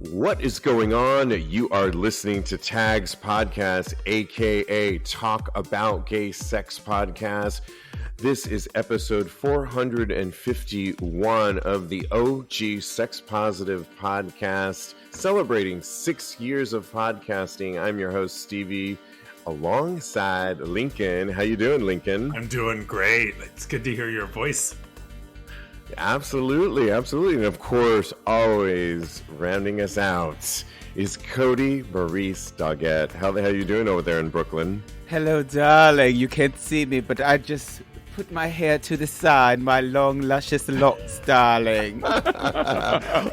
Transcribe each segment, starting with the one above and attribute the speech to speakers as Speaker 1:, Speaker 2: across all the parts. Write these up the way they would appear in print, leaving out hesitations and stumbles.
Speaker 1: What is going on? You are listening to TAGSPodcast, aka Talk About Gay Sex Podcast. This is episode 451 of the OG Sex Positive Podcast, celebrating 6 years of podcasting. I'm your host, Stevie, alongside Lincoln. How you doing, Lincoln?
Speaker 2: I'm doing great. It's good to hear your voice.
Speaker 1: Absolutely. And of course, always rounding us out is Kodi, Maurice, Doggette. How the hell you doing over there in Brooklyn?
Speaker 3: Hello, darling. You can't see me, but I just put my hair to the side, my long, luscious locks, darling.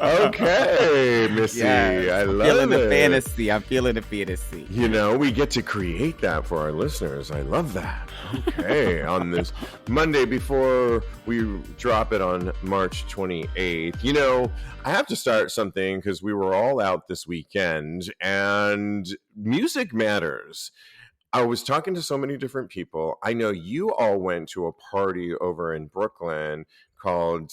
Speaker 1: Okay, Missy.
Speaker 3: Yes,
Speaker 1: I love
Speaker 3: feeling
Speaker 1: it.
Speaker 3: the fantasy. I'm feeling the fantasy.
Speaker 1: You know, we get to create that for our listeners. I love that. Okay, on this Monday before we drop it on March 28th. You know, I have to start something because we were all out this weekend and music matters. I was talking to so many different people. I know you all went to a party over in Brooklyn called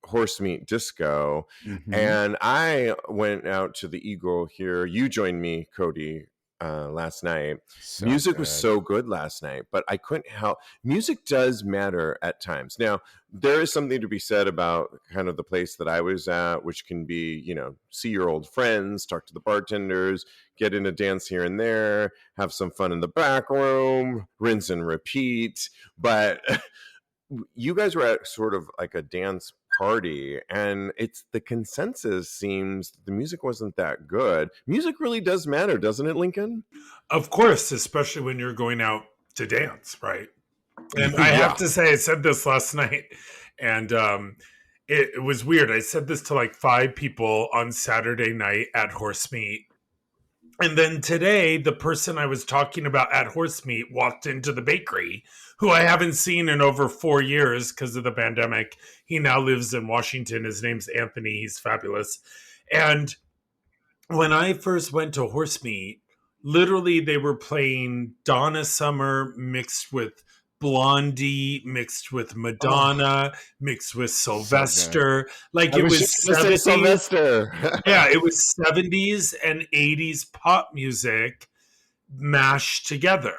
Speaker 1: Horse Meat Disco, and I went out to the Eagle here. You joined me, Kodi, last night. Music was so good last night, but I couldn't help. Music does matter at times. Now, there is something to be said about kind of the place that I was at, which can be, you know, see your old friends, talk to the bartenders, get in a dance here and there, have some fun in the back room, rinse and repeat. But you guys were at sort of like a dance party, and it's the consensus seems the music wasn't that good. Music really does matter, doesn't it, Lincoln?
Speaker 2: Of course, especially when you're going out to dance, right? And I have to say, I said this last night, and it was weird. I said this to like 5 people on Saturday night at Horse Meat. And then today, the person I was talking about at Horse Meat walked into the bakery, who I haven't seen in over 4 years because of the pandemic. He now lives in Washington. His name's Anthony. He's fabulous. And when I first went to Horse Meat, literally they were playing Donna Summer mixed with Blondie, mixed with Madonna, mixed with Sylvester. Like it was 70s.
Speaker 1: Sylvester.
Speaker 2: Yeah, it was 70s and 80s pop music mashed together.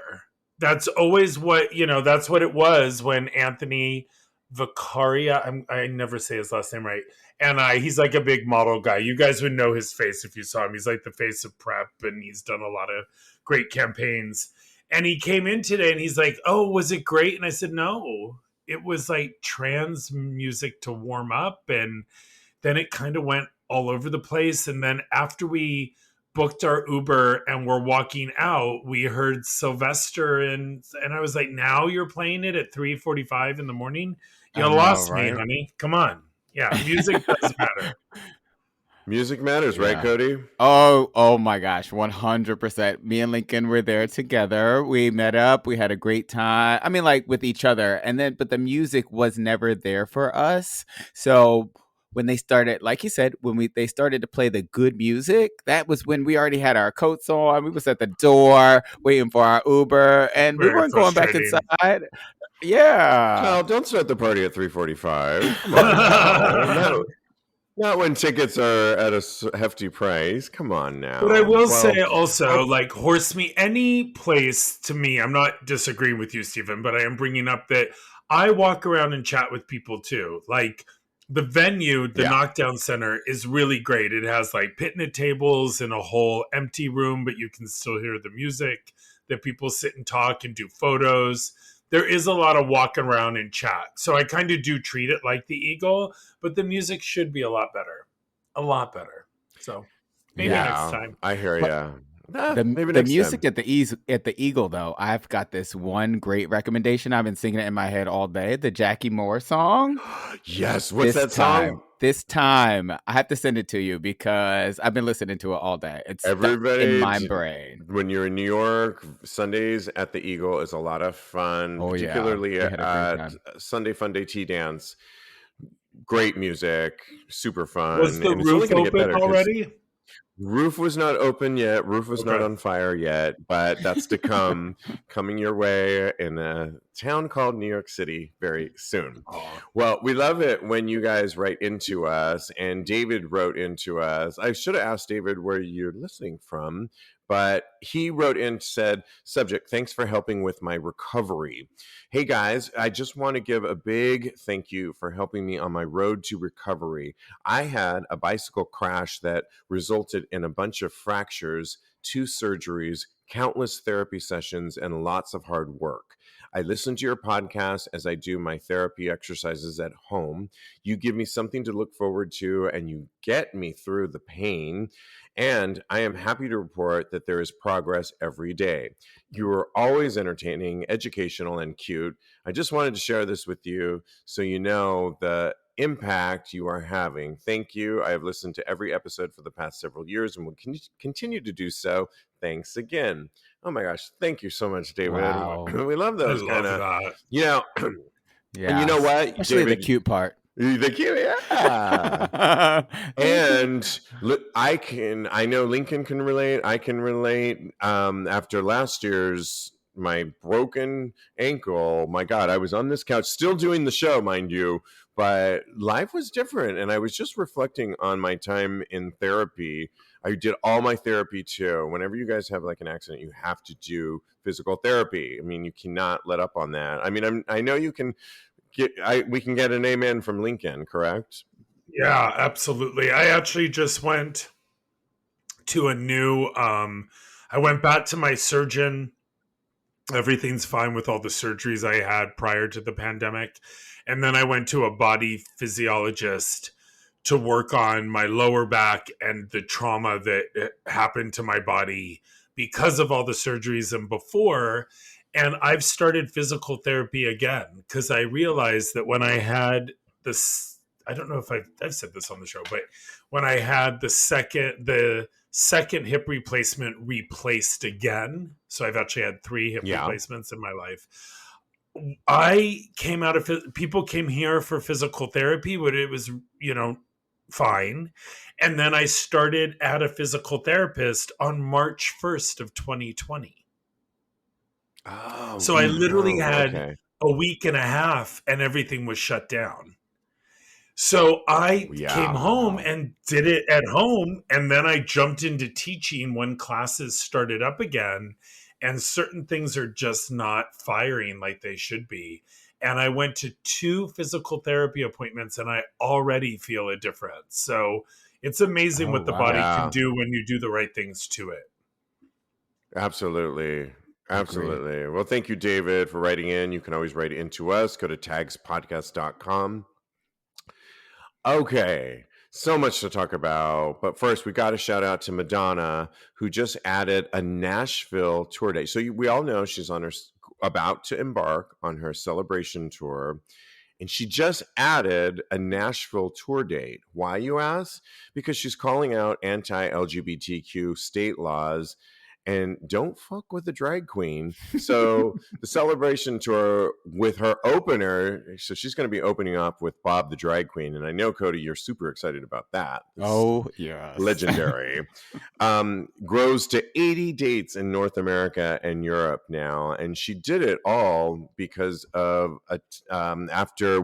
Speaker 2: That's always what, you know, that's what it was when Anthony Vicaria, I never say his last name right, and he's like a big model guy. You guys would know his face if you saw him. He's like the face of PrEP, and he's done a lot of great campaigns. And he came in today and he's like, oh, was it great? And I said, no, it was like trans music to warm up. And then it kind of went all over the place. And then after we booked our Uber and we're walking out, we heard Sylvester. And I was like, now you're playing it at 3:45 in the morning? You lost me, honey. Come on. Yeah, music does matter.
Speaker 1: Music matters, right, Kodi?
Speaker 3: Oh my gosh, 100%. Me and Lincoln were there together. We met up. We had a great time. I mean, like with each other. And then, but the music was never there for us. So when they started, like he said, they started to play the good music, that was when we already had our coats on. We was at the door waiting for our Uber, and we weren't going back inside. Yeah.
Speaker 1: No, don't start the party at 3:45. Come on. No. Not when tickets are at a hefty price. Come on now.
Speaker 2: But I will say also, like Horse Meat, any place to me, I'm not disagreeing with you, Stephen, but I am bringing up that I walk around and chat with people too. Like the venue, the Knockdown Center is really great. It has like picnic tables and a whole empty room, but you can still hear the music that people sit and talk and do photos. There is a lot of walking around and chat. So I kind of do treat it like the Eagle, but the music should be a lot better. A lot better. So maybe next time.
Speaker 1: I hear you.
Speaker 3: The music at the Eagle, though, I've got this one great recommendation. I've been singing it in my head all day. The Jackie Moore song.
Speaker 1: Yes. What's that song?
Speaker 3: This time, I have to send it to you because I've been listening to it all day. It's everybody in my brain.
Speaker 1: When you're in New York, Sundays at the Eagle is a lot of fun, particularly at Sunday Fun Day Tea Dance. Great music, super fun.
Speaker 2: Was the roof open already?
Speaker 1: Roof was not open yet. Roof was not
Speaker 2: Okay.
Speaker 1: on fire yet, but that's to come, coming your way in a town called New York City very soon.
Speaker 2: Aw.
Speaker 1: Well, we love it when you guys write into us, and David wrote into us. I should have asked David where you're listening from, but he wrote in, said, subject, thanks for helping with my recovery. Hey guys, I just want to give a big thank you for helping me on my road to recovery. I had a bicycle crash that resulted in a bunch of fractures, 2 surgeries, countless therapy sessions, and lots of hard work. I listen to your podcast as I do my therapy exercises at home. You give me something to look forward to, and you get me through the pain. And I am happy to report that there is progress every day. You are always entertaining, educational, and cute. I just wanted to share this with you so you know the impact you are having. Thank you. I have listened to every episode for the past several years and will continue to do so. Thanks again. Oh my gosh. Thank you so much, David.
Speaker 3: Wow.
Speaker 1: We love
Speaker 2: I
Speaker 1: those
Speaker 2: love
Speaker 1: kind of,
Speaker 2: that.
Speaker 1: you know,
Speaker 3: Yeah.
Speaker 1: and you know what,
Speaker 3: Especially
Speaker 1: David,
Speaker 3: the cute part.
Speaker 1: the cute, yeah. And look, I know Lincoln can relate. I can relate. After last year's my broken ankle, my God, I was on this couch still doing the show, mind you, but life was different. And I was just reflecting on my time in therapy. I did all my therapy too. Whenever you guys have like an accident, you have to do physical therapy. I mean, you cannot let up on that. I mean, I know you can we can get an amen from Lincoln, correct?
Speaker 2: Yeah, absolutely. I actually just went to a new I went back to my surgeon. Everything's fine with all the surgeries I had prior to the pandemic. And then I went to a body physiologist to work on my lower back and the trauma that happened to my body because of all the surgeries and before. And I've started physical therapy again because I realized that when I had this, I don't know if I've said this on the show, but when I had the second hip replacement replaced again, so I've actually had 3 hip replacements in my life. I came out of people came here for physical therapy, but it was, fine. And then I started at a physical therapist on March 1st of 2020.
Speaker 1: Oh,
Speaker 2: so I literally had
Speaker 1: okay.
Speaker 2: a week and a half and everything was shut down. So I came home and did it at home. And then I jumped into teaching when classes started up again. And certain things are just not firing like they should be. And I went to 2 physical therapy appointments and I already feel a difference. So it's amazing what the body can do when you do the right things to it.
Speaker 1: Absolutely.
Speaker 3: Agreed.
Speaker 1: Well, thank you, David, for writing in. You can always write into us. Go to TAGSPodcast.com. Okay, so much to talk about. But first, we got to shout out to Madonna, who just added a Nashville tour date. So we all know she's on about to embark on her celebration tour. And she just added a Nashville tour date. Why, you ask? Because she's calling out anti-LGBTQ state laws and don't fuck with the drag queen. So the celebration tour with her opener, so she's going to be opening up with Bob the drag queen. And I know, Kodi, you're super excited about that.
Speaker 3: Yes.
Speaker 1: Legendary. Grows to 80 dates in North America and Europe now. And she did it all because of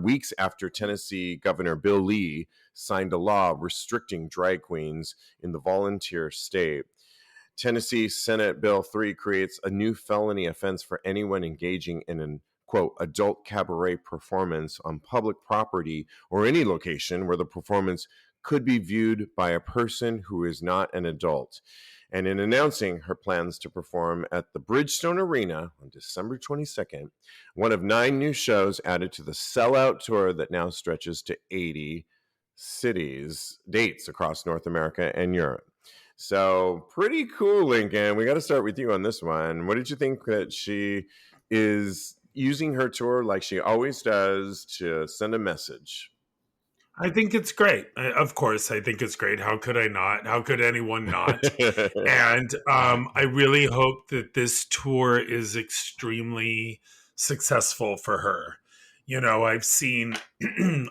Speaker 1: weeks after Tennessee Governor Bill Lee signed a law restricting drag queens in the volunteer state. Tennessee Senate Bill 3 creates a new felony offense for anyone engaging in an, quote, adult cabaret performance on public property or any location where the performance could be viewed by a person who is not an adult. And in announcing her plans to perform at the Bridgestone Arena on December 22nd, one of 9 new shows added to the sellout tour that now stretches to 80 dates across North America and Europe. So pretty cool, Lincoln. We got to start with you on this one. What did you think that she is using her tour like she always does to send a message?
Speaker 2: I think it's great. Of course, I think it's great. How could I not? How could anyone not? And I really hope that this tour is extremely successful for her. I've seen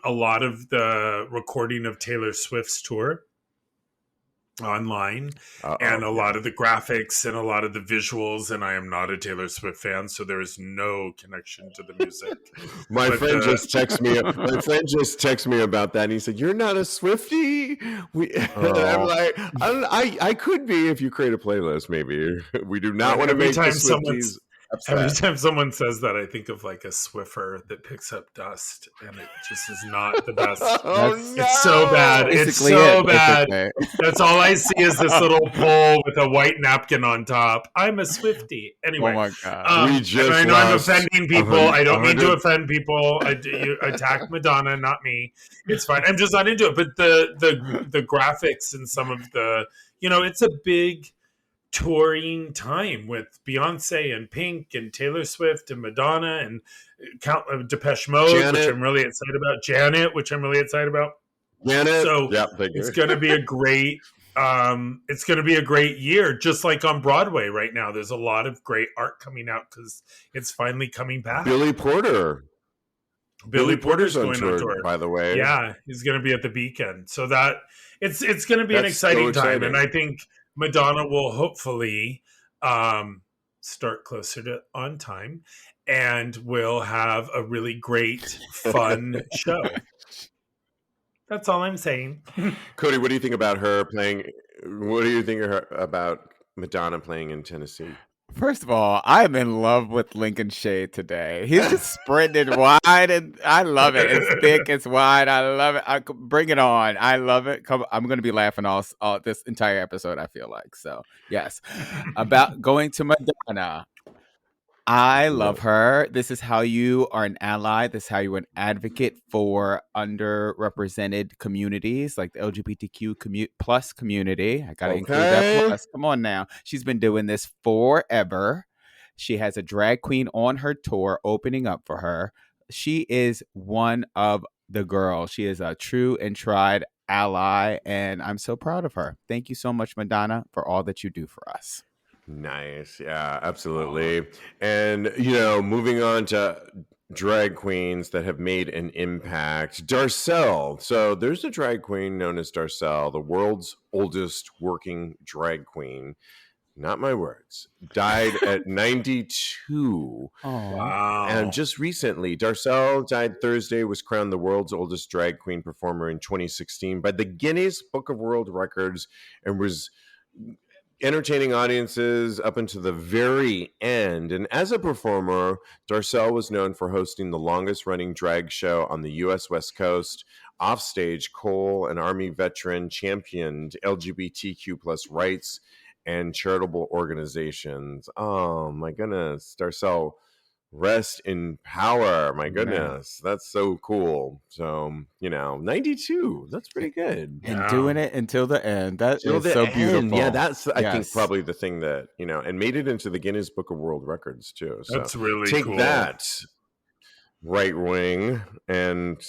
Speaker 2: a lot of the recording of Taylor Swift's tour. online,
Speaker 1: Uh-oh,
Speaker 2: and a lot of the graphics and a lot of the visuals, and I am not a Taylor Swift fan, so there is no connection to the music.
Speaker 1: My
Speaker 2: But
Speaker 1: friend just texted me. My friend just texted me about that, and he said, "You're not a Swiftie." And I'm
Speaker 3: Oh.
Speaker 1: like, I could be if you create a playlist. Maybe we do not want to
Speaker 2: every
Speaker 1: make the
Speaker 2: time
Speaker 1: Swifties
Speaker 2: every
Speaker 1: upset.
Speaker 2: time someone says that, I think of like a Swiffer that picks up dust, and it just is not the best.
Speaker 1: Oh
Speaker 3: That's
Speaker 2: It's so bad.
Speaker 1: no!
Speaker 2: It's
Speaker 3: basically
Speaker 2: so
Speaker 3: it,
Speaker 2: bad.
Speaker 3: basically.
Speaker 2: That's all I see is this little pole with a white napkin on top. I'm a Swiftie.
Speaker 3: Oh
Speaker 2: Anyway,
Speaker 3: my God.
Speaker 1: We
Speaker 2: and
Speaker 1: just
Speaker 2: I know I'm
Speaker 1: lost
Speaker 2: offending
Speaker 1: a
Speaker 2: people. I don't mean to
Speaker 1: 100.
Speaker 2: offend people. You attacked Madonna, not me. It's fine. I'm just not into it. But the graphics and some of the, it's a big touring time with Beyonce and Pink and Taylor Swift and Madonna and Depeche Mode, which
Speaker 1: Janet.
Speaker 2: I'm really excited about. Janet, which I'm really excited about.
Speaker 1: Janet.
Speaker 2: So
Speaker 1: Yep, thank
Speaker 2: it's
Speaker 1: you.
Speaker 2: going to be a great it's going to be a great year, just like on Broadway right now. There's a lot of great art coming out because it's finally coming back.
Speaker 1: Billy Porter.
Speaker 2: Billy Porter's
Speaker 1: on
Speaker 2: going on
Speaker 1: tour,
Speaker 2: tour.
Speaker 1: by the way.
Speaker 2: Yeah, he's going to be at the Beacon. So that it's going to be an
Speaker 1: That's
Speaker 2: exciting
Speaker 1: so
Speaker 2: time,
Speaker 1: exciting.
Speaker 2: and I think Madonna will hopefully start closer to on time, and we'll have a really great, fun show. That's all I'm saying.
Speaker 1: Kodi, what do you think about her playing? What do you think about Madonna playing in Tennessee?
Speaker 3: First of all, I'm in love with Lincoln Shade today. He's just spreading it wide, and I love it. It's thick, it's wide. I love it. Bring it on. I love it. I'm going to be laughing all this entire episode, I feel like. So, yes. About going to Madonna. I love her. This is how you are an ally. This is how you're an advocate for underrepresented communities like the LGBTQ plus community. I got to include that plus. Come on now. She's been doing this forever. She has a drag queen on her tour opening up for her. She is one of the girls. She is a true and tried ally, and I'm so proud of her. Thank you so much, Madonna, for all that you do for us.
Speaker 1: Nice. Yeah, absolutely. And, moving on to drag queens that have made an impact. Darcel. So there's a drag queen known as Darcel, the world's oldest working drag queen. Not my words. Died at 92.
Speaker 2: Wow.
Speaker 1: And just recently, Darcel died Thursday, was crowned the world's oldest drag queen performer in 2016 by the Guinness Book of World Records, and was entertaining audiences up until the very end. And as a performer, Darcel was known for hosting the longest running drag show on the U.S. West Coast. Offstage, Cole, an Army veteran, championed LGBTQ plus rights and charitable organizations. Oh my goodness, Darcel, rest in power. My goodness, that's so cool. So 92, that's pretty good.
Speaker 3: And doing it until the end. That
Speaker 1: Till
Speaker 3: is
Speaker 1: the
Speaker 3: so
Speaker 1: end.
Speaker 3: beautiful.
Speaker 1: Yeah, that's I think
Speaker 3: Yes.
Speaker 1: probably the thing that and made it into the Guinness Book of World Records too. So
Speaker 2: That's really
Speaker 1: take
Speaker 2: cool.
Speaker 1: that, right wing, and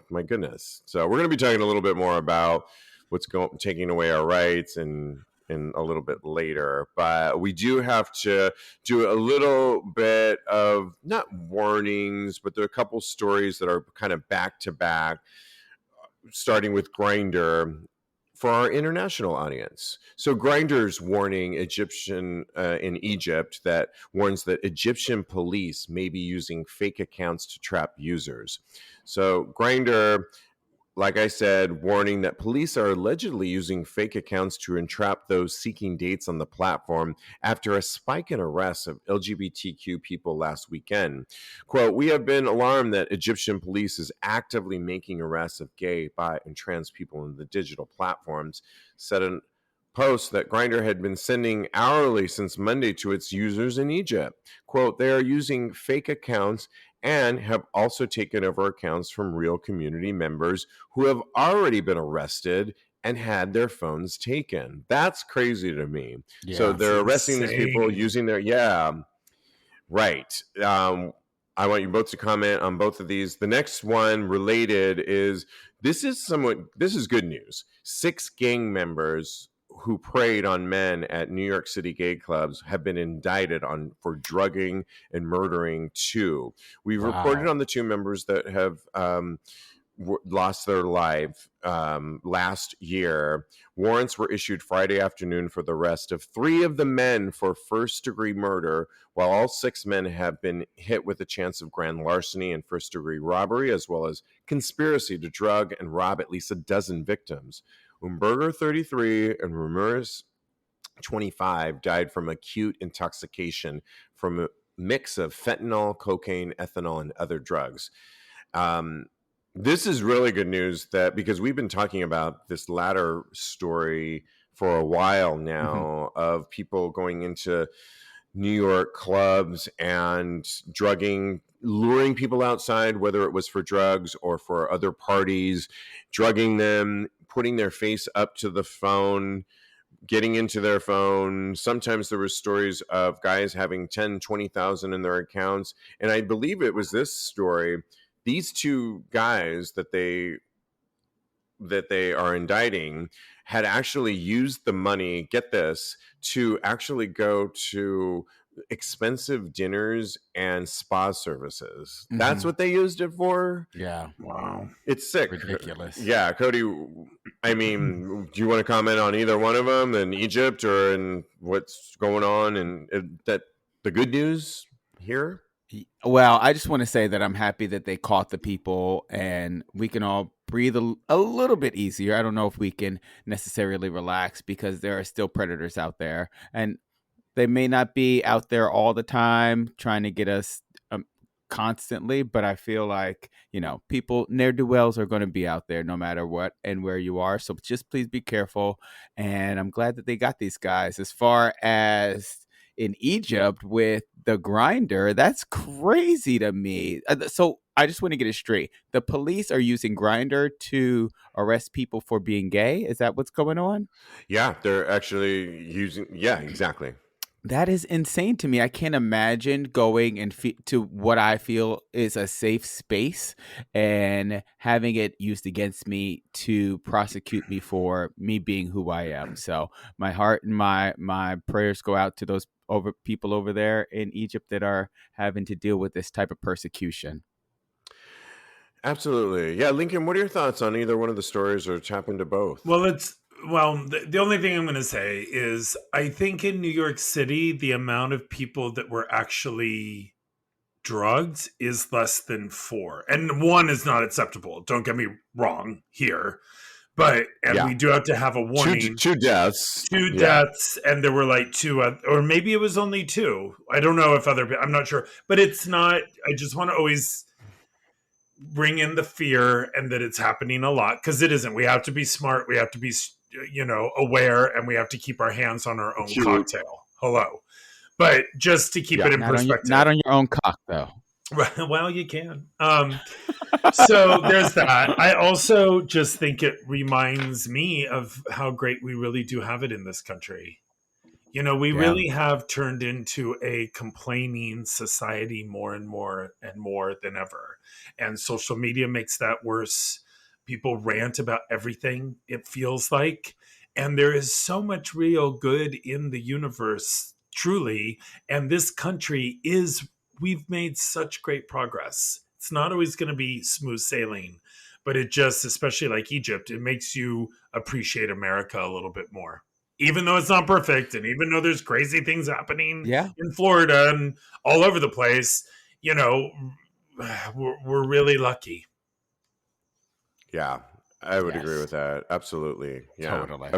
Speaker 1: my goodness. So we're going to be talking a little bit more about what's taking away our rights and in a little bit later, but we do have to do a little bit of not warnings, but there are a couple stories that are kind of back to back, starting with Grindr for our international audience. So Grindr's warning in Egypt that warns that Egyptian police may be using fake accounts to trap users. So Grindr, like I said, warning that police are allegedly using fake accounts to entrap those seeking dates on the platform after a spike in arrests of LGBTQ people last weekend. Quote, "We have been alarmed that Egyptian police is actively making arrests of gay, bi, and trans people in the digital platforms," said a post that Grindr had been sending hourly since Monday to its users in Egypt. Quote, "They are using fake accounts and have also taken over accounts from real community members who have already been arrested and had their phones taken." That's crazy to me.
Speaker 3: Yeah,
Speaker 1: so they're arresting these people using their, right. I want you both to comment on both of these. The next one related is, this is good news. 6 gang members who preyed on men at New York City gay clubs have been indicted for drugging and murdering 2. We've reported on the 2 members that have lost their life last year. Warrants were issued Friday afternoon for the arrest of 3 of the men for first-degree murder, while all 6 men have been hit with a chance of grand larceny and first-degree robbery, as well as conspiracy to drug and rob at least a dozen victims. Umberger, 33, and Ramirez, 25, died from acute intoxication from a mix of fentanyl, cocaine, ethanol, and other drugs. This is really good news because we've been talking about this latter story for a while now of people going into New York clubs and drugging, luring people outside, whether it was for drugs or for other parties, drugging them, putting their face up to the phone, getting into their phone. Sometimes there were stories of guys having 10, 20,000 in their accounts. And I believe it was this story. These 2 guys that they are indicting had actually used the money, get this, to actually go to expensive dinners and spa services. That's what they used it for?
Speaker 3: Yeah.
Speaker 2: Wow.
Speaker 1: It's sick.
Speaker 3: Ridiculous.
Speaker 1: Yeah, Kodi, I mean, do you want to comment on either one of them in Egypt or in what's going on and that the good news here?
Speaker 3: Well, I just want to say that I'm happy that they caught the people and we can all breathe a little bit easier. I don't know if we can necessarily relax because there are still predators out there, and they may not be out there all the time trying to get us constantly, but I feel like, people, ne'er-do-wells are going to be out there no matter what and where you are. So just please be careful. And I'm glad that they got these guys. As far as in Egypt with the Grindr, that's crazy to me. So I just want to get it straight. The police are using Grindr to arrest people for being gay. Is that what's going on?
Speaker 1: Yeah, they're actually using. Yeah, exactly.
Speaker 3: That is insane to me. I can't imagine going and to what I feel is a safe space and having it used against me to prosecute me for me being who I am. So my heart and my prayers go out to those people over there in Egypt that are having to deal with this type of persecution.
Speaker 1: Absolutely. Yeah, Lincoln, what are your thoughts on either one of the stories or tap into both?
Speaker 2: Well, the only thing I'm going to say is I think in New York City, the amount of people that were actually drugged is less than 4. And 1 is not acceptable. Don't get me wrong here. But, we do have to have a warning.
Speaker 1: Two deaths.
Speaker 2: 2 deaths. And there were like 2, or maybe it was only 2. I don't know if I'm not sure. But it's not, I just want to always bring in the fear and that it's happening a lot, because it isn't. We have to be smart. We have to be, aware, and we have to keep our hands on our own cocktail. Hello. But just to keep it in perspective.
Speaker 3: Not on your own cock, though.
Speaker 2: Well, you can. So there's that. I also just think it reminds me of how great we really do have it in this country. We really have turned into a complaining society more and more and more than ever. And social media makes that worse. People rant about everything, it feels like. And there is so much real good in the universe, truly. And this country we've made such great progress. It's not always going to be smooth sailing, but it just, especially like Egypt, it makes you appreciate America a little bit more. Even though it's not perfect, and even though there's crazy things happening in Florida and all over the place, we're really lucky.
Speaker 1: Yeah, I would agree with that. Absolutely. Yeah.
Speaker 3: Totally.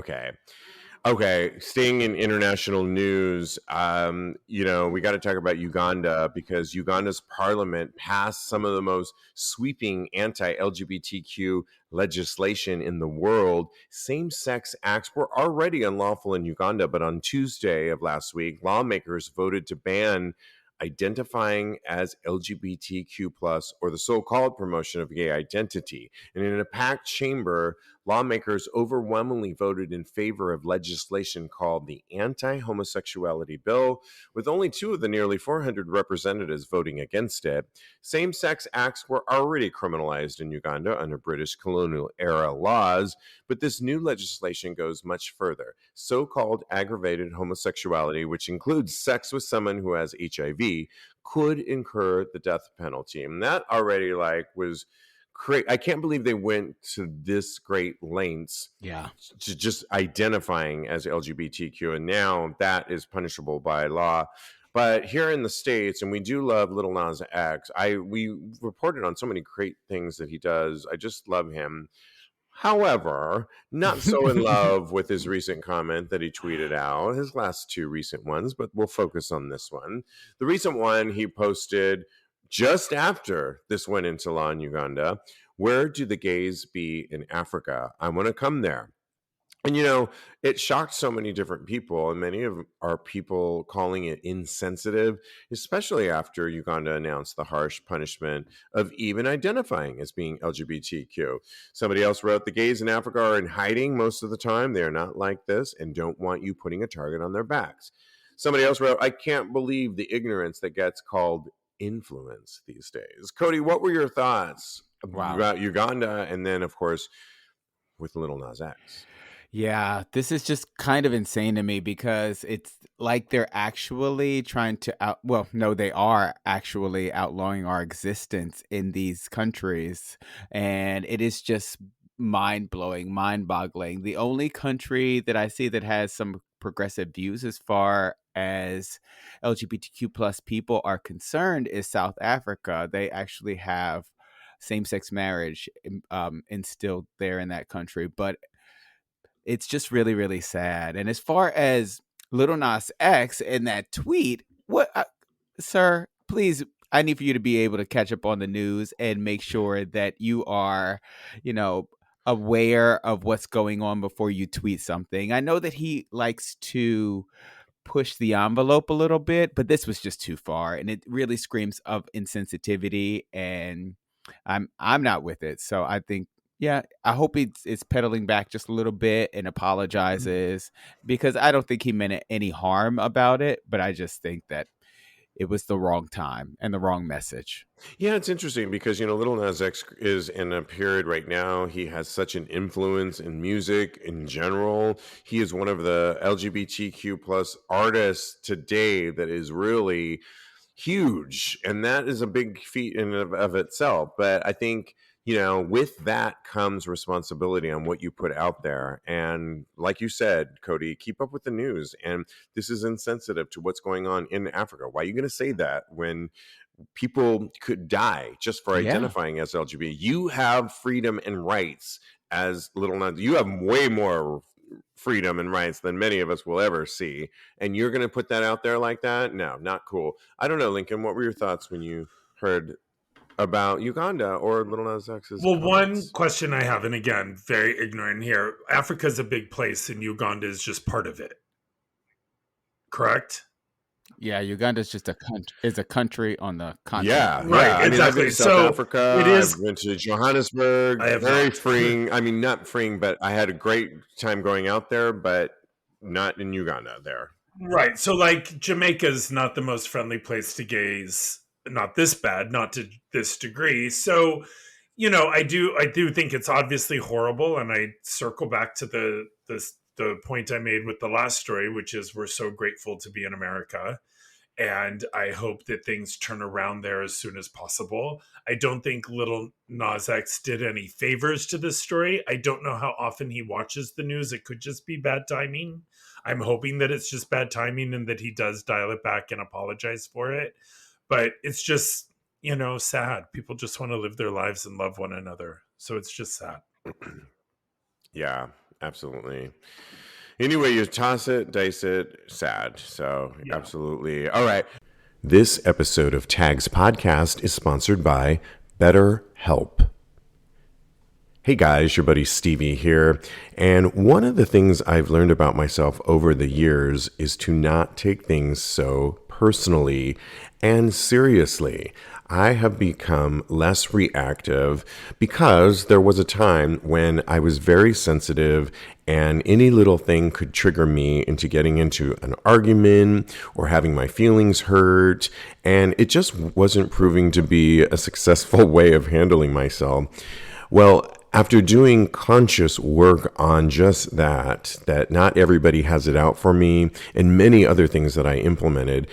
Speaker 1: Okay. Staying in international news, we got to talk about Uganda, because Uganda's parliament passed some of the most sweeping anti-LGBTQ legislation in the world. Same-sex acts were already unlawful in Uganda, but on Tuesday of last week, lawmakers voted to ban identifying as LGBTQ plus, or the so-called promotion of gay identity. And in a packed chamber, lawmakers overwhelmingly voted in favor of legislation called the Anti-Homosexuality Bill, with only 2 of the nearly 400 representatives voting against it. Same-sex acts were already criminalized in Uganda under British colonial-era laws, but this new legislation goes much further. So-called aggravated homosexuality, which includes sex with someone who has HIV, could incur the death penalty. And that already was I can't believe they went to this great lengths to just identifying as LGBTQ, and now that is punishable by law. But here in the States, and we do love Lil Nas X, we reported on so many great things that he does. I just love him. However, not so in love with his recent comment that he tweeted out, his last two recent ones, but we'll focus on this one. The recent one he posted just after this went into law in Uganda. Where do the gays be in Africa? I want to come there. And, it shocked so many different people, and many of our people calling it insensitive, especially after Uganda announced the harsh punishment of even identifying as being LGBTQ. Somebody else wrote, the gays in Africa are in hiding most of the time. They are not like this and don't want you putting a target on their backs. Somebody else wrote, I can't believe the ignorance that gets called influence these days. Kodi, what were your thoughts about Uganda, and then, of course, with Lil Nas X?
Speaker 3: Yeah, this is just kind of insane to me because it's like they're actually trying to they are actually outlawing our existence in these countries. And it is just mind-blowing, mind-boggling. The only country that I see that has some progressive views as far as LGBTQ plus people are concerned is South Africa. They actually have same-sex marriage instilled there in that country. But it's just really, really sad. And as far as Lil Nas X and that tweet, sir, please, I need for you to be able to catch up on the news and make sure that you are, aware of what's going on before you tweet something. I know that he likes to push the envelope a little bit, but this was just too far, and it really screams of insensitivity, and I'm not with it. So I think, I hope it's pedaling back just a little bit and apologizes, because I don't think he meant any harm about it, but I just think that it was the wrong time and the wrong message.
Speaker 1: Yeah, it's interesting because, Lil Nas X is in a period right now. He has such an influence in music in general. He is one of the LGBTQ plus artists today that is really huge. And that is a big feat in and of itself. But I think, with that comes responsibility on what you put out there. And like you said, Kodi, keep up with the news. And this is insensitive to what's going on in Africa. Why are you going to say that when people could die just for identifying as LGBT? You have freedom and rights as Lil Nas. You have way more freedom and rights than many of us will ever see. And you're going to put that out there like that? No, not cool. I don't know, Lincoln, what were your thoughts when you heard about Uganda or Lil Nas X's comments?
Speaker 2: One question I have, and again, very ignorant here. Africa's a big place and Uganda is just part of it. Correct?
Speaker 3: Yeah, Uganda is just a country on the continent.
Speaker 1: Yeah,
Speaker 2: right, exactly.
Speaker 1: I've been to South Africa.
Speaker 2: It is.
Speaker 1: I've been to Johannesburg. Very freeing. I mean, not freeing, but I had a great time going out there, but not in Uganda there.
Speaker 2: Right. So, like, Jamaica's not the most friendly place to gays. Not this bad, not to this degree. So, I do think it's obviously horrible, and I circle back to the point I made with the last story, which is we're so grateful to be in America. And I hope that things turn around there as soon as possible. I don't think Lil Nas X did any favors to this story. I don't know how often he watches the news. It could just be bad timing. I'm hoping that it's just bad timing and that he does dial it back and apologize for it. But it's just, sad. People just want to live their lives and love one another. So it's just sad.
Speaker 1: Yeah, absolutely. Anyway, you toss it, dice it, sad. So absolutely. All right. This episode of TAGSPodcast is sponsored by BetterHelp. Hey guys, your buddy Stevie here. And one of the things I've learned about myself over the years is to not take things so personally and seriously. I have become less reactive because there was a time when I was very sensitive and any little thing could trigger me into getting into an argument or having my feelings hurt. And it just wasn't proving to be a successful way of handling myself. Well, after doing conscious work on just that not everybody has it out for me, and many other things that I implemented,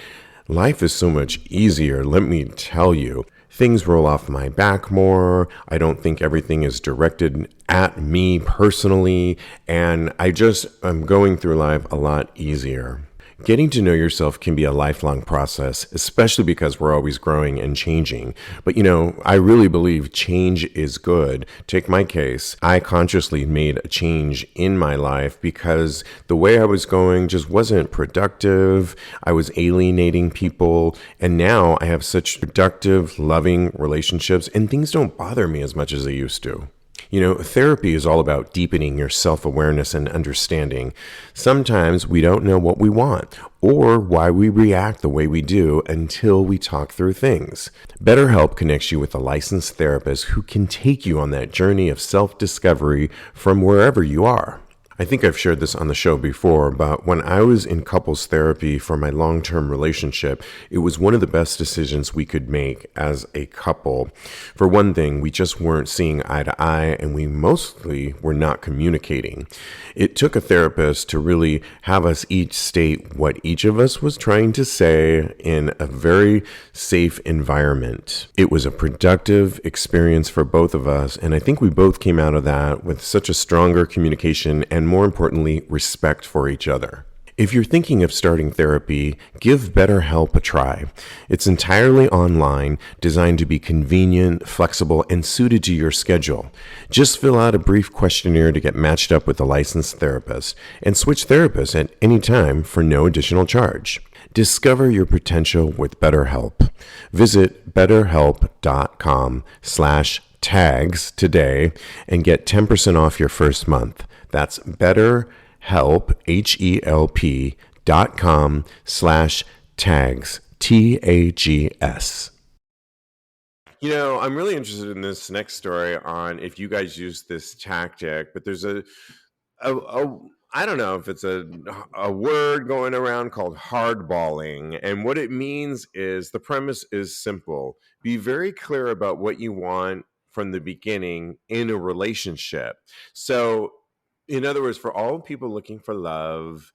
Speaker 1: life is so much easier, let me tell you. Things roll off my back more. I don't think everything is directed at me personally. And I'm going through life a lot easier. Getting to know yourself can be a lifelong process, especially because we're always growing and changing. But I really believe change is good. Take my case. I consciously made a change in my life because the way I was going just wasn't productive. I was alienating people. And now I have such productive, loving relationships, and things don't bother me as much as they used to. Therapy is all about deepening your self-awareness and understanding. Sometimes we don't know what we want or why we react the way we do until we talk through things. BetterHelp connects you with a licensed therapist who can take you on that journey of self-discovery from wherever you are. I think I've shared this on the show before, but when I was in couples therapy for my long-term relationship, it was one of the best decisions we could make as a couple. For one thing, we just weren't seeing eye to eye, and we mostly were not communicating. It took a therapist to really have us each state what each of us was trying to say in a very safe environment. It was a productive experience for both of us, and I think we both came out of that with such a stronger communication and, more importantly, respect for each other. If you're thinking of starting therapy, give BetterHelp a try. It's entirely online, designed to be convenient, flexible, and suited to your schedule. Just fill out a brief questionnaire to get matched up with a licensed therapist and switch therapists at any time for no additional charge. Discover your potential with BetterHelp. Visit betterhelp.com/tags today and get 10% off your first month. That's BetterHelp, HELP.com/tags, TAGS. I'm really interested in this next story on if you guys use this tactic, but there's a I don't know if it's a word going around called hardballing. And what it means is the premise is simple. Be very clear about what you want from the beginning in a relationship. So, in other words, for all people looking for love,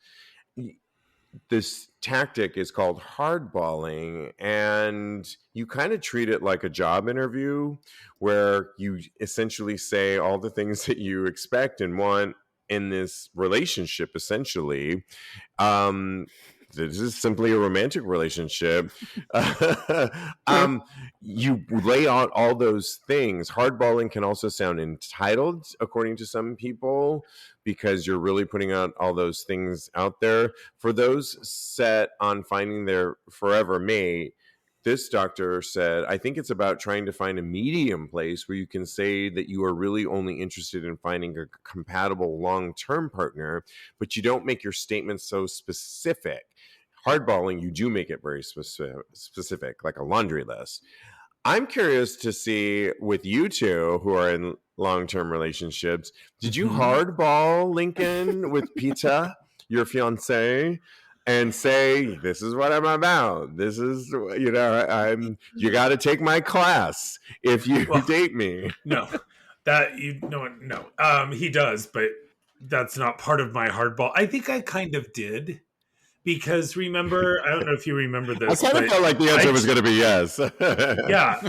Speaker 1: this tactic is called hardballing, and you kind of treat it like a job interview where you essentially say all the things that you expect and want in this relationship, essentially. This is simply a romantic relationship. You lay out all those things. Hardballing can also sound entitled, according to some people, because you're really putting out all those things out there. For those set on finding their forever mate, this doctor said, I think it's about trying to find a medium place where you can say that you are really only interested in finding a compatible long-term partner, but you don't make your statements so specific. Hardballing, you do make it very specific, like a laundry list. I'm curious to see with you two who are in long-term relationships, did you hardball Lincoln with Pita, your fiance, and say, this is what I'm about? This is, you got to take my class if you date me.
Speaker 2: No, he does, but that's not part of my hardball. I think I kind of did. Because remember, I don't know if you remember this.
Speaker 1: I kind of felt like the answer was going to be yes.
Speaker 2: Yeah,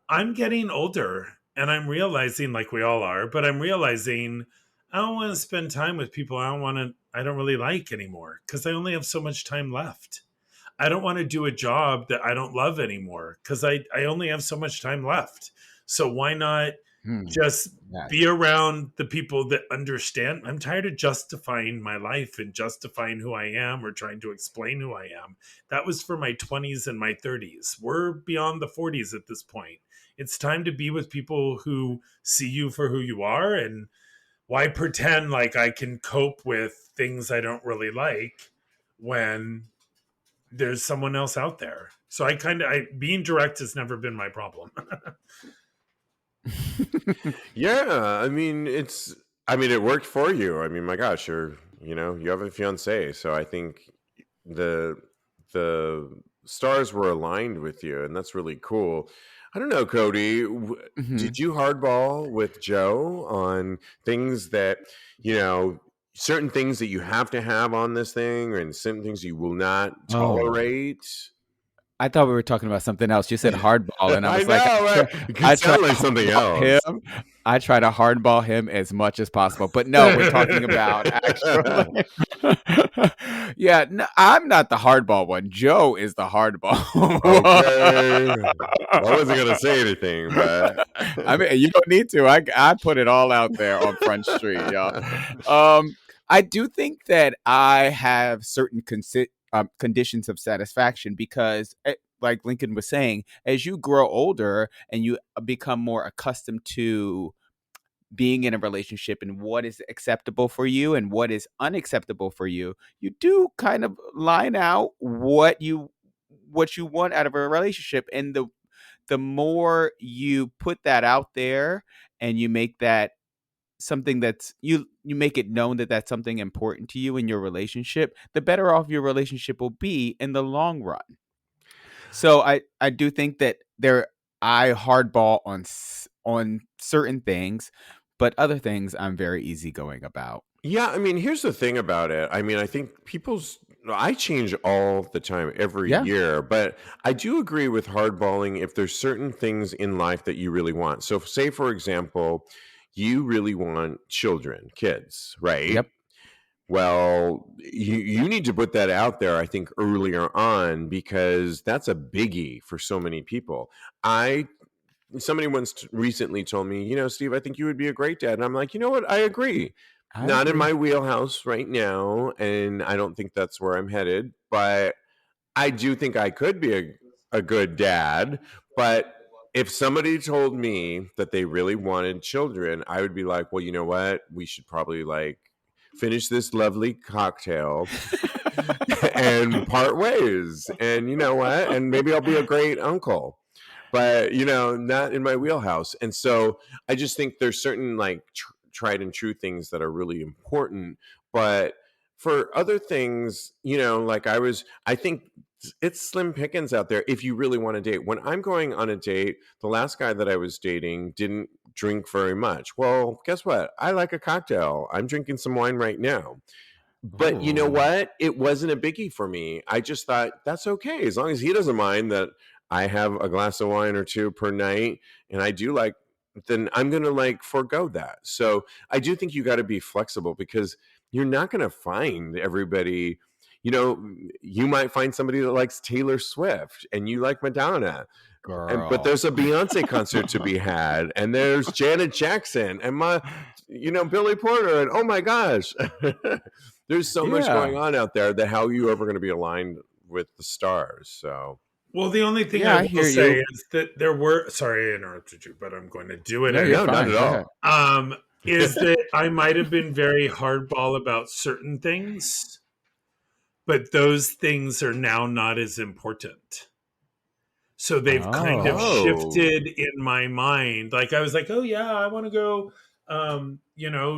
Speaker 2: I'm getting older, and I'm realizing, like we all are, but I'm realizing I don't want to spend time with people I don't really like anymore because I only have so much time left. I don't want to do a job that I don't love anymore because I only have so much time left. So why not just be around the people that understand? I'm tired of justifying my life and justifying who I am or trying to explain who I am. That was for my 20s and my 30s. We're beyond the 40s at this point. It's time to be with people who see you for who you are, and why pretend like I can cope with things I don't really like when there's someone else out there. So being direct has never been my problem.
Speaker 1: Yeah, I mean, it worked for you. I mean, my gosh, you have a fiance, so I think the stars were aligned with you, and that's really cool. I don't know, Kodi, did you hardball with Joe on things that, certain things that you have to have on this thing and certain things you will not tolerate?
Speaker 3: I thought we were talking about something else. You said hardball, and I
Speaker 1: I
Speaker 3: was
Speaker 1: know,
Speaker 3: like,
Speaker 1: right? It
Speaker 3: I
Speaker 1: could
Speaker 3: try
Speaker 1: sound
Speaker 3: to
Speaker 1: like something
Speaker 3: hardball
Speaker 1: else.
Speaker 3: him. I try to hardball him as much as possible. But no, we're talking about actually. Yeah, no, I'm not the hardball one. Joe is the hardball
Speaker 1: Okay. Well, I
Speaker 3: one.
Speaker 1: wasn't gonna say anything, but
Speaker 3: I mean, you don't need to. I put it all out there on Front Street, y'all. I do think that I have certain conditions of satisfaction because, like Lincoln was saying, as you grow older and you become more accustomed to being in a relationship and what is acceptable for you and what is unacceptable for you, you do kind of line out what you want out of a relationship. And the more you put that out there and you make that something that's you make it known that that's something important to you in your relationship, the better off your relationship will be in the long run. So I do think that I hardball on certain things, but other things I'm very easygoing about.
Speaker 1: yeah, I mean, here's the thing about it. I mean, I think I change all the time, every
Speaker 3: Yeah.
Speaker 1: year, but I do agree with hardballing if there's certain things in life that you really want. So, say, for example, you really want children, kids, right?
Speaker 3: Yep.
Speaker 1: Well, you need to put that out there, I think, earlier on because that's a biggie for so many people. I Somebody once recently told me, Steve, I think you would be a great dad. And I'm like, you know what? I agree.
Speaker 3: I
Speaker 1: Not in
Speaker 3: agree.
Speaker 1: my wheelhouse right now. And I don't think that's where I'm headed. But I do think I could be a good dad. But if somebody told me that they really wanted children, I would be like, well, you know what? We should probably like finish this lovely cocktail and part ways. And you know what? And maybe I'll be a great uncle, but not in my wheelhouse. And so I just think there's certain like tried and true things that are really important. But for other things, like I think it's slim pickings out there if you really want to date. When I'm going on a date, the last guy that I was dating didn't drink very much. Well, guess what? I like a cocktail. I'm drinking some wine right now. But you know
Speaker 3: Ooh.
Speaker 1: what? It wasn't a biggie for me. I just thought that's okay as long as he doesn't mind that I have a glass of wine or two per night and I do like, then I'm going to like forego that. So I do think you got to be flexible because you're not going to find everybody. You might find somebody that likes Taylor Swift and you like Madonna. But
Speaker 3: Girl.
Speaker 1: there's a Beyonce concert to be had, and there's Janet Jackson and Billy Porter, and oh my gosh, there's so much
Speaker 3: Yeah.
Speaker 1: going on out there that how are you ever going to be aligned with the stars? So
Speaker 2: Well, the only thing
Speaker 3: Yeah,
Speaker 2: I
Speaker 3: I
Speaker 2: will
Speaker 3: hear
Speaker 2: say
Speaker 3: you.
Speaker 2: is that there were, sorry I interrupted you, but I'm going to do it
Speaker 3: No, you're
Speaker 1: no, not
Speaker 3: fine.
Speaker 1: at
Speaker 3: Go
Speaker 1: all.
Speaker 3: ahead.
Speaker 2: is that I might have been very hardball about certain things, but those things are now not as important. So they've kind of
Speaker 1: Oh,
Speaker 2: shifted in my mind. Like I was like, oh yeah, I want to go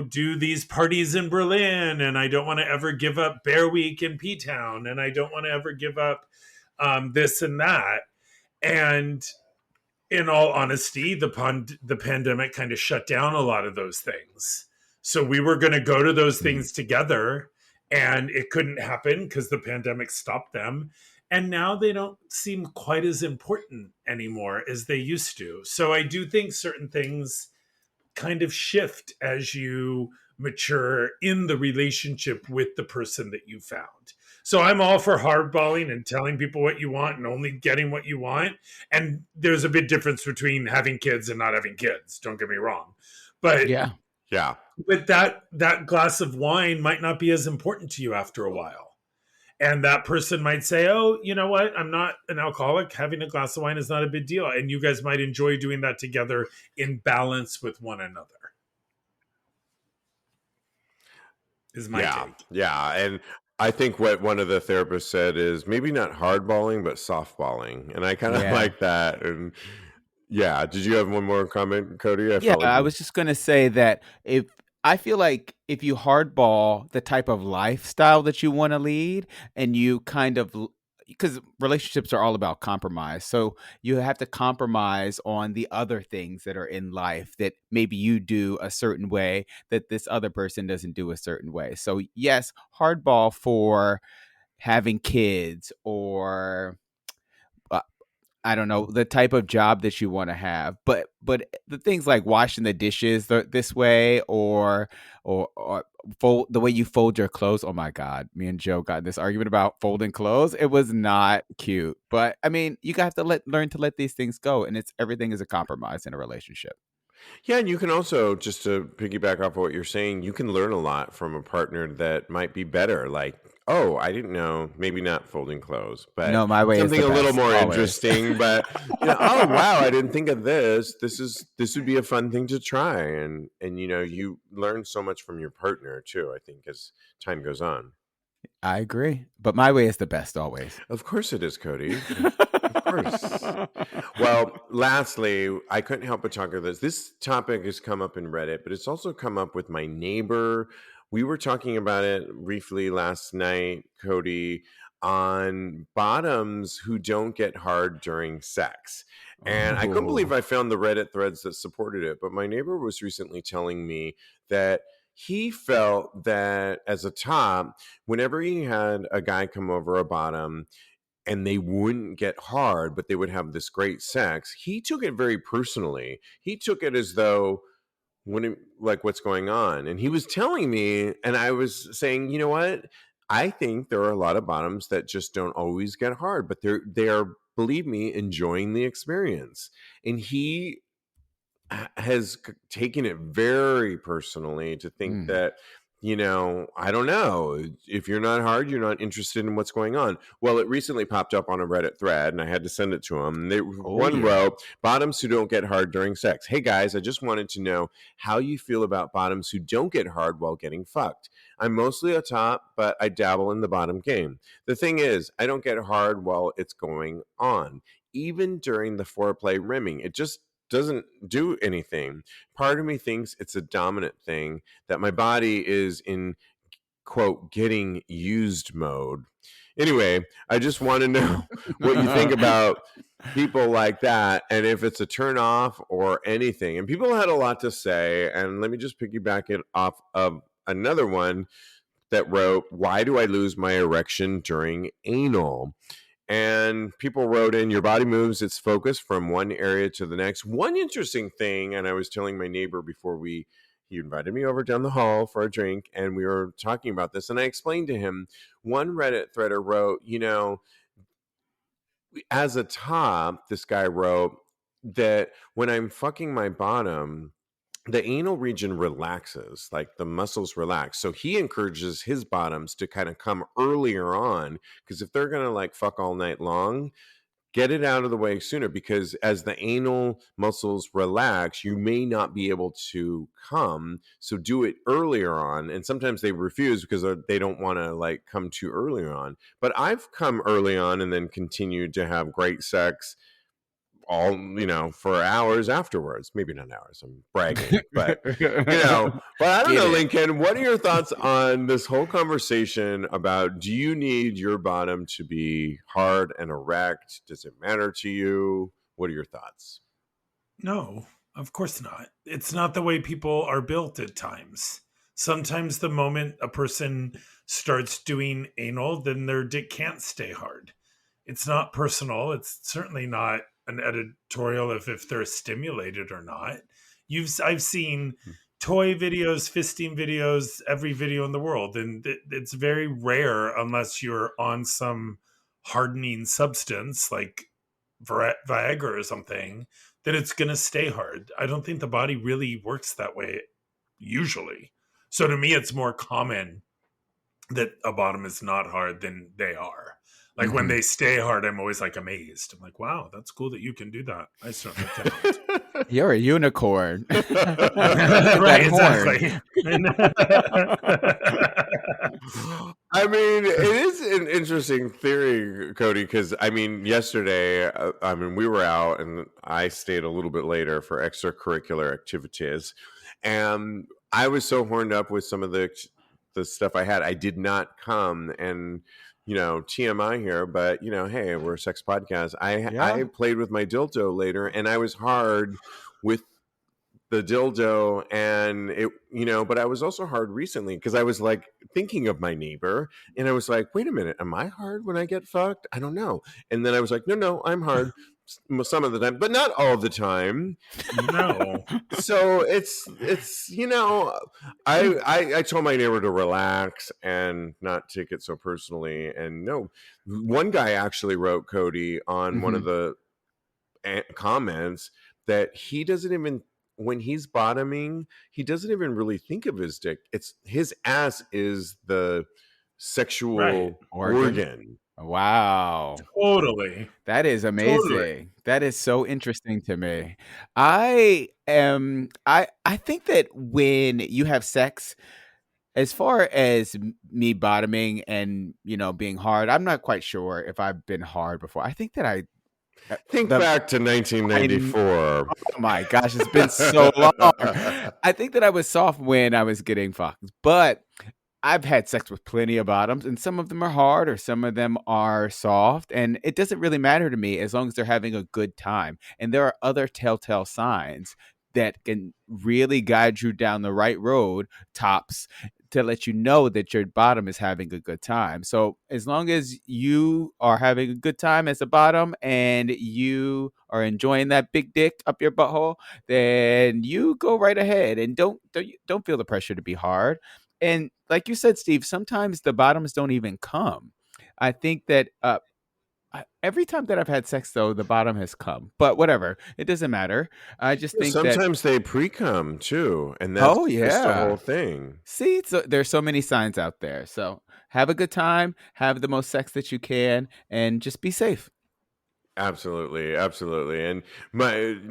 Speaker 2: do these parties in Berlin, and I don't want to ever give up Bear Week in P Town, and I don't want to ever give up this and that. And in all honesty, the pandemic kind of shut down a lot of those things. So we were going to go to those things together, and it couldn't happen because the pandemic stopped them. And now they don't seem quite as important anymore as they used to. So I do think certain things kind of shift as you mature in the relationship with the person that you found. So I'm all for hardballing and telling people what you want and only getting what you want. And there's a big difference between having kids and not having kids. Don't get me wrong. But
Speaker 3: Yeah.
Speaker 1: yeah.
Speaker 2: that glass of wine might not be as important to you after a while. And that person might say, oh, you know what? I'm not an alcoholic. Having a glass of wine is not a big deal. And you guys might enjoy doing that together in balance with one another, is my
Speaker 1: Yeah.
Speaker 2: take.
Speaker 1: Yeah. And I think what one of the therapists said is maybe not hardballing, but softballing. And I kind of
Speaker 3: Yeah.
Speaker 1: like that. And yeah. Did you have one more comment, Cody? I
Speaker 3: Yeah,
Speaker 1: felt like
Speaker 3: I
Speaker 1: you.
Speaker 3: was just gonna say that if I feel like if you hardball the type of lifestyle that you want to lead, and you kind of because relationships are all about compromise, so you have to compromise on the other things that are in life that maybe you do a certain way that this other person doesn't do a certain way. So yes, hardball for having kids or I don't know, the type of job that you want to have, but the things like washing the dishes this way, or fold the way you fold your clothes. Oh my God, me and Joe got in this argument about folding clothes. It was not cute, but I mean, you have to learn to let these things go, and everything is a compromise in a relationship.
Speaker 1: Yeah, and you can also, just to piggyback off of what you're saying, you can learn a lot from a partner that might be better. Like, oh, I didn't know, maybe not folding clothes, but
Speaker 3: No, my way is
Speaker 1: something
Speaker 3: the
Speaker 1: a little
Speaker 3: best,
Speaker 1: more
Speaker 3: always.
Speaker 1: interesting. But oh wow, I didn't think of this. This would be a fun thing to try, and you learn so much from your partner too. I think as time goes on.
Speaker 3: I agree, but my way is the best always.
Speaker 1: Of course it is, Kodi. Of course. Well, lastly, I couldn't help but talk about this. This topic has come up in Reddit, but it's also come up with my neighbor. We were talking about it briefly last night, Kodi, on bottoms who don't get hard during sex. And I couldn't believe I found the Reddit threads that supported it. But my neighbor was recently telling me that he felt that as a top, whenever he had a guy come over, a bottom, and they wouldn't get hard, but they would have this great sex, he took it very personally. He took it as though, like, what's going on? And he was telling me, and I was saying, you know what? I think there are a lot of bottoms that just don't always get hard, but they are, believe me, enjoying the experience. And he has taken it very personally to think that, I don't know, if you're not hard, you're not interested in what's going on. Well, it recently popped up on a Reddit thread, and I had to send it to him. One wrote, bottoms who don't get hard during sex. Hey guys, I just wanted to know how you feel about bottoms who don't get hard while getting fucked. I'm mostly a top, but I dabble in the bottom game. The thing is, I don't get hard while it's going on. Even during the foreplay rimming, it just doesn't do anything. Part of me thinks it's a dominant thing, that my body is in, quote, getting used mode. Anyway, I just want to know what you think about people like that, and if it's a turn off or anything. And people had a lot to say, and let me just piggyback it off of another one that wrote, why do I lose my erection during anal? And people wrote in, your body moves its focus from one area to the next. One interesting thing, and I was telling my neighbor before he invited me over down the hall for a drink, and we were talking about this, and I explained to him, one Reddit threader wrote, as a top, this guy wrote that when I'm fucking my bottom, the anal region relaxes, like the muscles relax. So he encourages his bottoms to kind of come earlier on, because if they're going to like fuck all night long, get it out of the way sooner, because as the anal muscles relax, you may not be able to come. So do it earlier on. And sometimes they refuse because they don't want to like come too early on. But I've come early on and then continued to have great sex all, for hours afterwards. Maybe not hours, I'm bragging, but but I don't know, Lincoln, what are your thoughts on this whole conversation about, do you need your bottom to be hard and erect? Does it matter to you? What are your thoughts?
Speaker 2: No, of course not. It's not the way people are built at times. Sometimes the moment a person starts doing anal, then their dick can't stay hard. It's not personal. It's certainly not an editorial if they're stimulated or not. I've seen toy videos, fisting videos, every video in the world, and it's very rare, unless you're on some hardening substance like Viagra or something, that it's going to stay hard. I don't think the body really works that way usually. So to me, it's more common that a bottom is not hard than they are. Like when they stay hard, I'm always like amazed. I'm like, wow, that's cool that you can do that. I certainly cannot.
Speaker 3: You're a unicorn.
Speaker 2: Right, exactly.
Speaker 1: I mean, it is an interesting theory, Kodi, because yesterday, we were out and I stayed a little bit later for extracurricular activities, and I was so horned up with some of the stuff I had. I did not come, and TMI here, but hey, we're a sex podcast. I played with my dildo later, and I was hard with the dildo, and it, but I was also hard recently because I was like thinking of my neighbor, and I was like, wait a minute, am I hard when I get fucked? I don't know. And then I was like, no, I'm hard. some of the time, but not all the time.
Speaker 2: No.
Speaker 1: So it's I told my neighbor to relax and not take it so personally. And no, one guy actually wrote, Kodi, on one of the comments that he doesn't even, when he's bottoming, he doesn't even really think of his dick. It's his ass is the sexual organ.
Speaker 3: Wow.
Speaker 2: Totally.
Speaker 3: That is amazing.
Speaker 2: Totally.
Speaker 3: That is so interesting to me. I think that when you have sex, as far as me bottoming and, being hard, I'm not quite sure if I've been hard before. I think that
Speaker 1: think back to 1994.
Speaker 3: Oh my gosh, it's been so long. I think that I was soft when I was getting fucked, but I've had sex with plenty of bottoms, and some of them are hard or some of them are soft, and it doesn't really matter to me as long as they're having a good time. And there are other telltale signs that can really guide you down the right road, tops, to let you know that your bottom is having a good time. So as long as you are having a good time as a bottom and you are enjoying that big dick up your butthole, then you go right ahead and don't feel the pressure to be hard. And like you said, Steve, sometimes the bottoms don't even come. I think that every time that I've had sex, though, the bottom has come. But whatever, it doesn't matter. I just think
Speaker 1: sometimes they pre-cum too, and that's just the whole thing.
Speaker 3: See, so there's so many signs out there. So have a good time, have the most sex that you can, and just be safe.
Speaker 1: Absolutely. And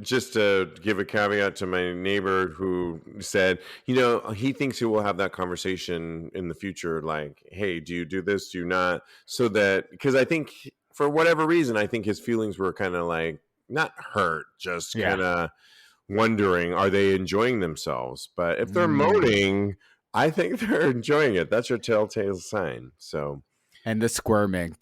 Speaker 1: just to give a caveat to my neighbor who said, he thinks he will have that conversation in the future, like, hey, do you do this? Do you not? So that, because I think for whatever reason, I think his feelings were kind of like not hurt, just kind of wondering, are they enjoying themselves? But if they're moaning, I think they're enjoying it. That's your telltale sign. So.
Speaker 3: And the squirming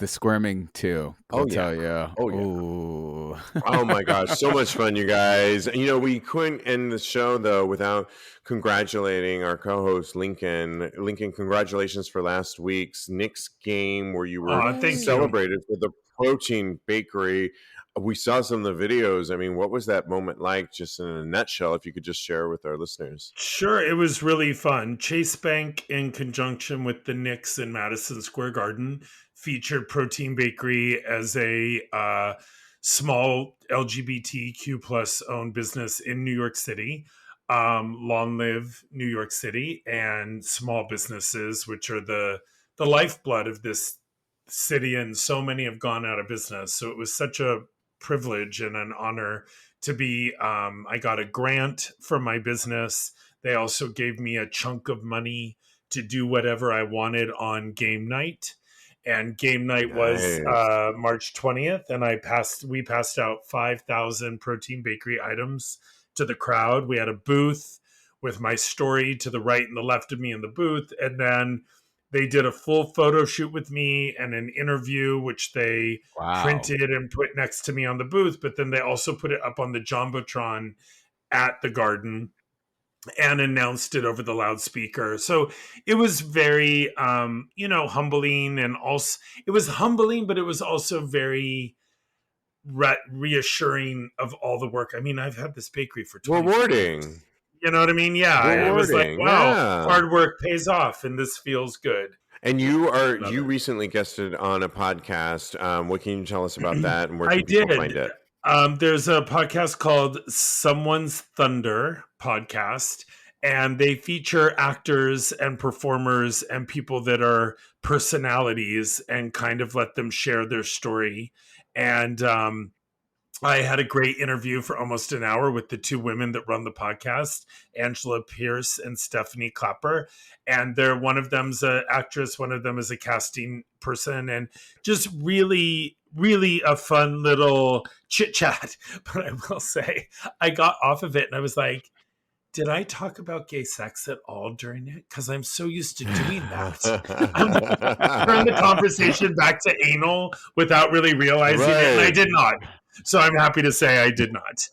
Speaker 3: too. I'll tell you.
Speaker 1: Oh yeah. Oh my gosh, so much fun, you guys. We couldn't end the show though without congratulating our co-host Lincoln. Lincoln, congratulations for last week's Knicks game where you were celebrated for the protein bakery. We saw some of the videos. I mean, what was that moment like, just in a nutshell, if you could just share with our listeners?
Speaker 2: Sure, it was really fun. Chase Bank, in conjunction with the Knicks in Madison Square Garden, featured Protein Bakery as a small LGBTQ plus owned business in New York City. Long live New York City and small businesses, which are the lifeblood of this city, and so many have gone out of business. So it was such a privilege and an honor to be I got a grant from my business. They also gave me a chunk of money to do whatever I wanted on game night, and game night was March 20th, and we passed out 5,000 Protein Bakery items to the crowd. We had a booth with my story to the right and the left of me in the booth, and then they did a full photo shoot with me and an interview, which they printed and put next to me on the booth. But then they also put it up on the Jumbotron at the garden and announced it over the loudspeaker. So it was very, humbling, and also it was humbling, but it was also very reassuring of all the work. I mean, I've had this bakery for 20
Speaker 1: rewarding
Speaker 2: years. You know what I mean? Yeah. It was like, wow, hard work pays off, and this feels good.
Speaker 1: And you recently guested on a podcast. What can you tell us about that, and where can people find it?
Speaker 2: There's a podcast called Someone's Thunder podcast, and they feature actors and performers and people that are personalities and kind of let them share their story. And I had a great interview for almost an hour with the two women that run the podcast, Angela Pierce and Stephanie Clapper. And one of them's an actress, one of them is a casting person, and just really, really a fun little chit chat. But I will say, I got off of it and I was like, did I talk about gay sex at all during it? Because I'm so used to doing that. I turned the conversation back to anal without really realizing it, and I did not. So I'm happy to say I did not.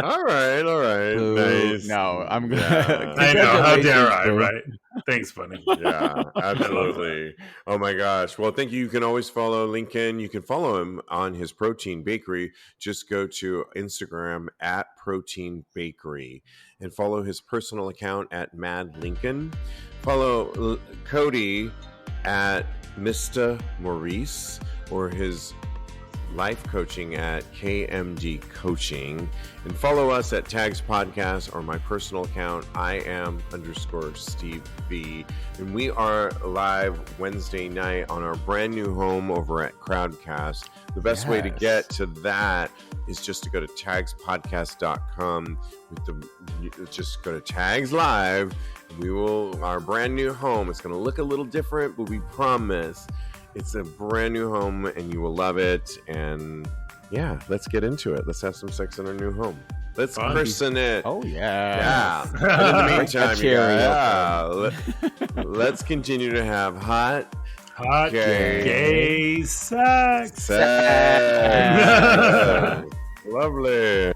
Speaker 1: All right.
Speaker 3: Ooh,
Speaker 1: Nice.
Speaker 3: No, I'm good.
Speaker 1: Yeah.
Speaker 2: I know. How dare I, right? Thanks, buddy.
Speaker 1: Yeah, absolutely. Oh my gosh. Well, thank you. You can always follow Lincoln. You can follow him on his Protein Bakery. Just go to Instagram at Protein Bakery and follow his personal account at Mad Lincoln. Follow Kodi at Mr. Maurice or his life coaching at KMD Coaching, and follow us at TAGSPodcast or my personal account, _Steve B. And we are live Wednesday night on our brand new home over at Crowdcast. The best way to get to that is just to go to TAGSPodcast.com. Just go to Tags Live. Our brand new home. It's going to look a little different, but we promise it's a brand new home and you will love it. And yeah, let's get into it. Let's have some sex in our new home. Let's christen it.
Speaker 3: Oh, yeah.
Speaker 1: And in the meantime, you guys, let's continue to have hot
Speaker 2: gay sex.
Speaker 1: Lovely.